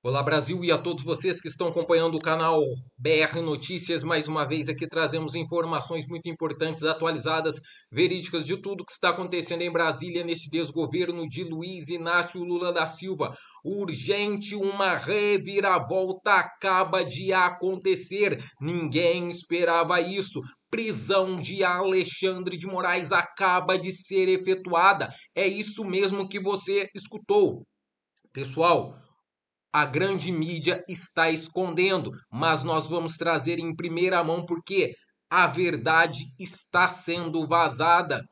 Olá Brasil e a todos vocês que estão acompanhando o canal BR Notícias. Mais uma vez aqui trazemos informações muito importantes, atualizadas, verídicas de tudo que está acontecendo em Brasília neste desgoverno de Luiz Inácio Lula da Silva. Urgente, uma reviravolta acaba de acontecer. Ninguém esperava isso. Prisão de Alexandre de Moraes acaba de ser efetuada. É isso mesmo que você escutou. Pessoal, a grande mídia está escondendo, mas nós vamos trazer em primeira mão porque a verdade está sendo vazada.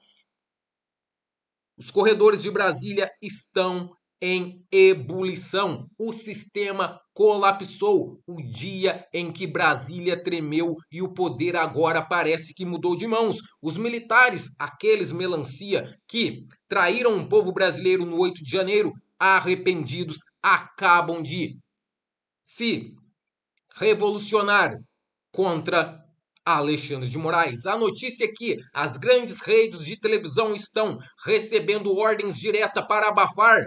Os corredores de Brasília estão em ebulição. O sistema colapsou. O dia em que Brasília tremeu e o poder agora parece que mudou de mãos. Os militares, aqueles melancia que traíram o povo brasileiro no 8 de janeiro, arrependidos, acabam de se revolucionar contra Alexandre de Moraes. A notícia é que as grandes redes de televisão estão recebendo ordens diretas para abafar,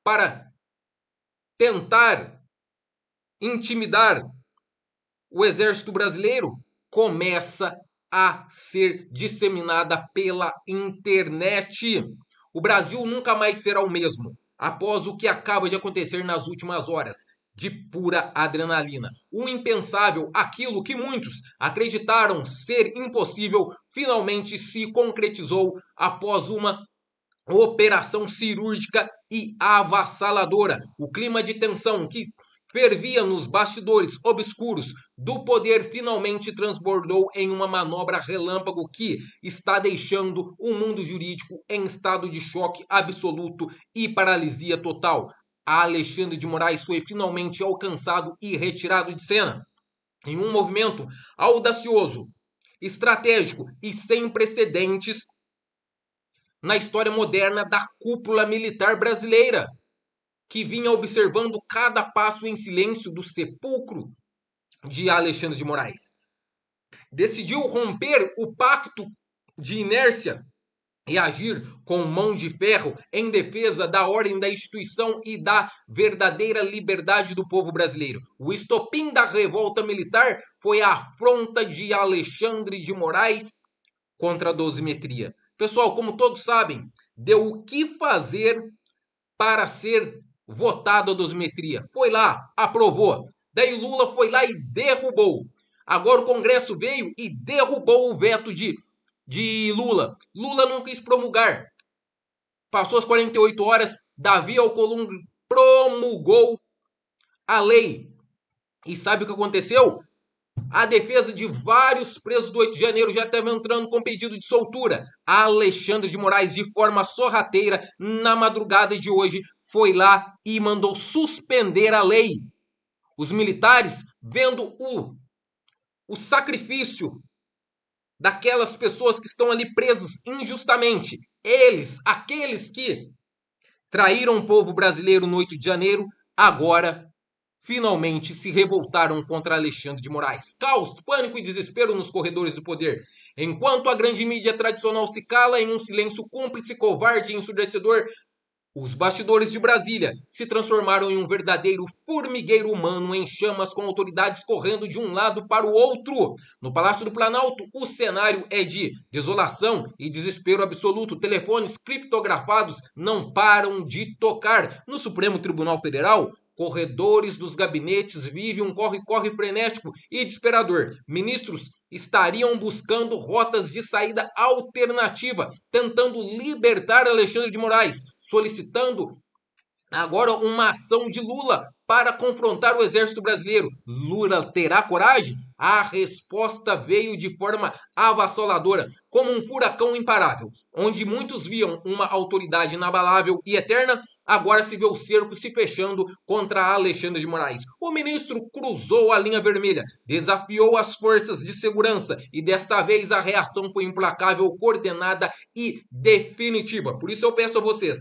para tentar intimidar o exército brasileiro. Começa a ser disseminada pela internet. O Brasil nunca mais será o mesmo após o que acaba de acontecer nas últimas horas. De pura adrenalina. O impensável, aquilo que muitos acreditaram ser impossível, finalmente se concretizou após uma operação cirúrgica e avassaladora. O clima de tensão que fervia nos bastidores obscuros do poder finalmente transbordou em uma manobra relâmpago que está deixando o mundo jurídico em estado de choque absoluto e paralisia total. Alexandre de Moraes foi finalmente alcançado e retirado de cena em um movimento audacioso, estratégico e sem precedentes na história moderna da cúpula militar brasileira, que vinha observando cada passo em silêncio do sepulcro de Alexandre de Moraes. Decidiu romper o pacto de inércia e agir com mão de ferro em defesa da ordem da instituição e da verdadeira liberdade do povo brasileiro. O estopim da revolta militar foi a afronta de Alexandre de Moraes contra a dosimetria. Pessoal, como todos sabem, deu o que fazer para ser votada a dosimetria. Foi lá, aprovou. Daí o Lula foi lá e derrubou. Agora o Congresso veio e derrubou o veto de Lula. Lula não quis promulgar. Passou as 48 horas, Davi Alcolumbre promulgou a lei. E sabe o que aconteceu? A defesa de vários presos do 8 de janeiro já estava entrando com pedido de soltura. Alexandre de Moraes, de forma sorrateira, na madrugada de hoje, foi lá e mandou suspender a lei. Os militares, vendo o sacrifício daquelas pessoas que estão ali presas injustamente, eles, aqueles que traíram o povo brasileiro no 8 de janeiro, agora finalmente se revoltaram contra Alexandre de Moraes. Caos, pânico e desespero nos corredores do poder. Enquanto a grande mídia tradicional se cala em um silêncio cúmplice, covarde e ensurdecedor, os bastidores de Brasília se transformaram em um verdadeiro formigueiro humano em chamas, com autoridades correndo de um lado para o outro. No Palácio do Planalto, o cenário é de desolação e desespero absoluto. Telefones criptografados não param de tocar. No Supremo Tribunal Federal, corredores dos gabinetes vivem um corre-corre frenético e desesperador. Ministros estariam buscando rotas de saída alternativa, tentando libertar Alexandre de Moraes, solicitando agora uma ação de Lula para confrontar o exército brasileiro. Lula terá coragem? A resposta veio de forma avassaladora, como um furacão imparável. Onde muitos viam uma autoridade inabalável e eterna, agora se vê o cerco se fechando contra Alexandre de Moraes. O ministro cruzou a linha vermelha, desafiou as forças de segurança e desta vez a reação foi implacável, coordenada e definitiva. Por isso eu peço a vocês,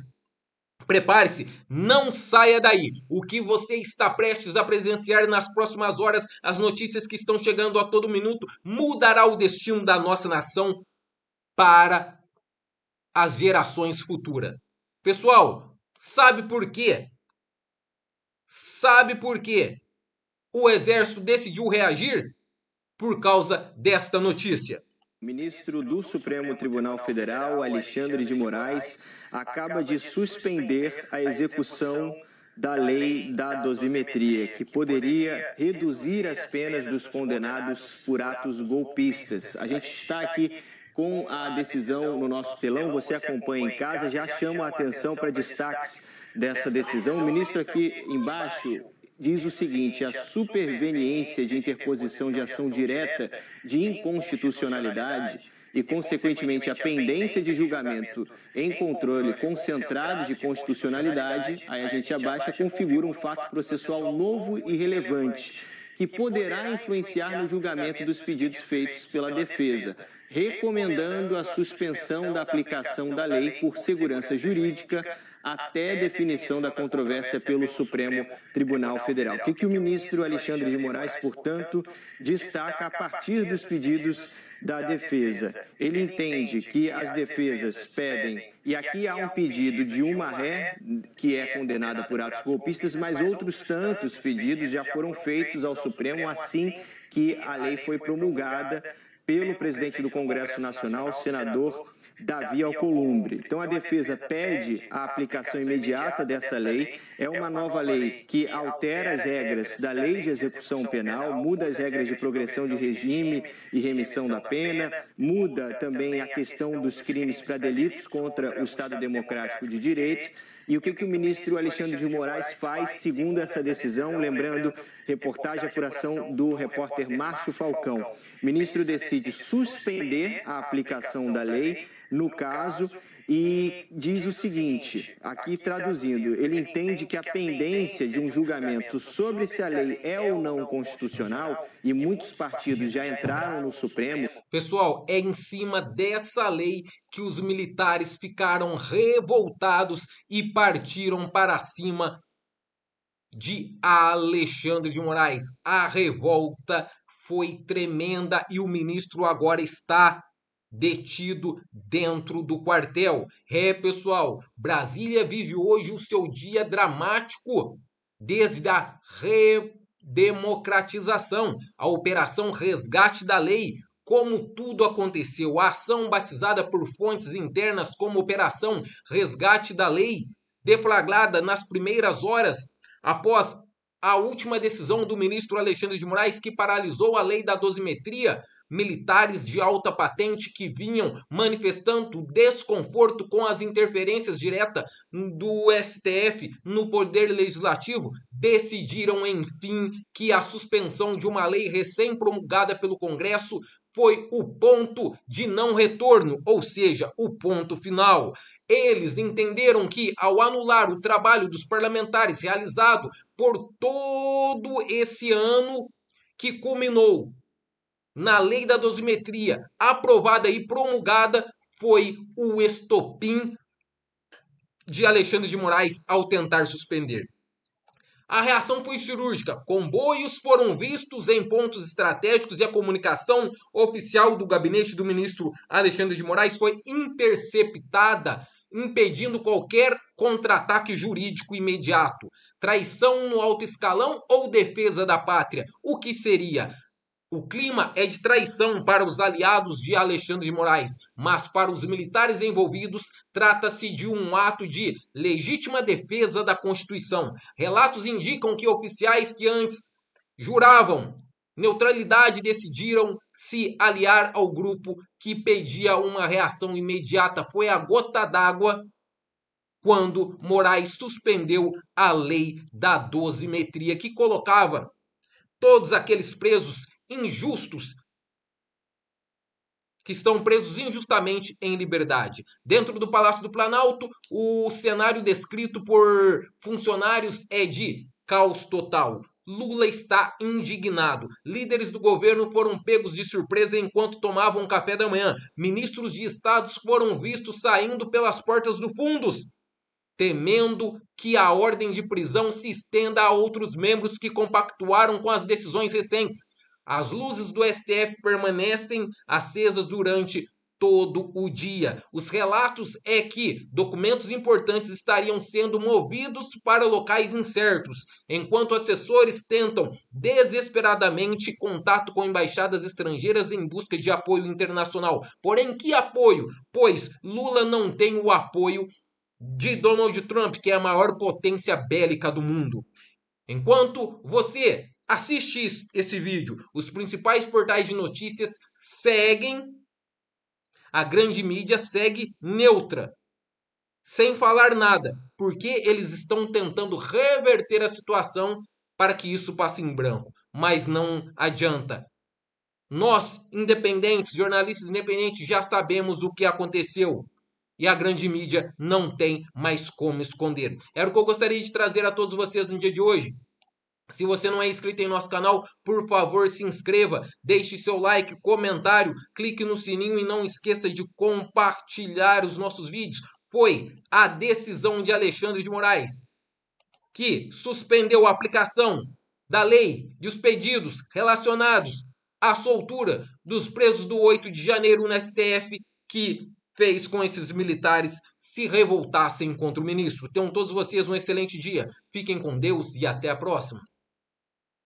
prepare-se, não saia daí. O que você está prestes a presenciar nas próximas horas, as notícias que estão chegando a todo minuto, mudará o destino da nossa nação para as gerações futuras. Pessoal, sabe por quê Sabe por quê o Exército decidiu reagir? Por causa desta notícia. Ministro do Supremo Tribunal Federal, Alexandre de Moraes, acaba de suspender a execução da lei da dosimetria, que poderia reduzir as penas dos condenados por atos golpistas. A gente está aqui com a decisão no nosso telão, você acompanha em casa, já chamo a atenção para destaques dessa decisão. O ministro aqui embaixo diz o seguinte: a superveniência de interposição de ação direta de inconstitucionalidade e, consequentemente, a pendência de julgamento em controle concentrado de constitucionalidade, aí a gente abaixa, configura um fato processual novo e relevante, que poderá influenciar no julgamento dos pedidos feitos pela defesa, recomendando a suspensão da aplicação da lei por segurança jurídica até definição da controvérsia pelo Supremo Tribunal Federal. O que o ministro Alexandre de Moraes, portanto, destaca a partir dos pedidos da defesa? Ele entende que as defesas pedem, e aqui há um pedido de uma ré, que é condenada por atos golpistas, mas outros tantos pedidos já foram feitos ao Supremo assim que a lei foi promulgada pelo presidente do Congresso Nacional, senador Davi Alcolumbre. Então, a defesa pede a aplicação imediata dessa lei. É uma nova lei que altera as regras da Lei de Execução Penal, muda as regras de progressão de regime e remissão da pena, muda também a questão dos crimes para delitos contra o Estado Democrático de Direito. E o que o ministro Alexandre de Moraes faz segundo essa decisão? Lembrando, reportagem e apuração do repórter Márcio Falcão. O ministro decide suspender a aplicação da lei, no caso, e diz o seguinte, aqui traduzindo, ele entende que a pendência de um julgamento sobre se a lei é ou não constitucional, e muitos partidos já entraram no Supremo. Pessoal, é em cima dessa lei que os militares ficaram revoltados e partiram para cima de Alexandre de Moraes. A revolta foi tremenda e o ministro agora está detido dentro do quartel. Pessoal, Brasília vive hoje o seu dia dramático desde a redemocratização, a Operação Resgate da Lei. Como tudo aconteceu, a ação batizada por fontes internas como Operação Resgate da Lei, deflagrada nas primeiras horas após a última decisão do ministro Alexandre de Moraes, que paralisou a lei da dosimetria. Militares de alta patente que vinham manifestando desconforto com as interferências diretas do STF no poder legislativo, decidiram, enfim, que a suspensão de uma lei recém-promulgada pelo Congresso foi o ponto de não retorno, ou seja, o ponto final. Eles entenderam que, ao anular o trabalho dos parlamentares realizado por todo esse ano, que culminou na lei da dosimetria, aprovada e promulgada, foi o estopim de Alexandre de Moraes ao tentar suspender. A reação foi cirúrgica. Comboios foram vistos em pontos estratégicos e a comunicação oficial do gabinete do ministro Alexandre de Moraes foi interceptada, impedindo qualquer contra-ataque jurídico imediato. Traição no alto escalão ou defesa da pátria? O que seria? O clima é de traição para os aliados de Alexandre de Moraes, mas para os militares envolvidos trata-se de um ato de legítima defesa da Constituição. Relatos indicam que oficiais que antes juravam neutralidade decidiram se aliar ao grupo que pedia uma reação imediata. Foi a gota d'água quando Moraes suspendeu a lei da dosimetria, que colocava todos aqueles presos injustos, que estão presos injustamente em liberdade. Dentro do Palácio do Planalto, o cenário descrito por funcionários é de caos total. Lula está indignado. Líderes do governo foram pegos de surpresa enquanto tomavam café da manhã. Ministros de estados foram vistos saindo pelas portas do fundos, temendo que a ordem de prisão se estenda a outros membros que compactuaram com as decisões recentes. As luzes do STF permanecem acesas durante todo o dia. Os relatos é que documentos importantes estariam sendo movidos para locais incertos, enquanto assessores tentam desesperadamente contato com embaixadas estrangeiras em busca de apoio internacional. Porém, que apoio? Pois Lula não tem o apoio de Donald Trump, que é a maior potência bélica do mundo. Enquanto você assiste esse vídeo, os principais portais de notícias seguem, a grande mídia segue neutra, sem falar nada, porque eles estão tentando reverter a situação para que isso passe em branco. Mas não adianta. Nós, independentes, jornalistas independentes, já sabemos o que aconteceu. E a grande mídia não tem mais como esconder. Era o que eu gostaria de trazer a todos vocês no dia de hoje. Se você não é inscrito em nosso canal, por favor se inscreva, deixe seu like, comentário, clique no sininho e não esqueça de compartilhar os nossos vídeos. Foi a decisão de Alexandre de Moraes, que suspendeu a aplicação da lei dos pedidos relacionados à soltura dos presos do 8 de janeiro no STF, que fez com esses militares se revoltassem contra o ministro. Tenham todos vocês um excelente dia. Fiquem com Deus e até a próxima.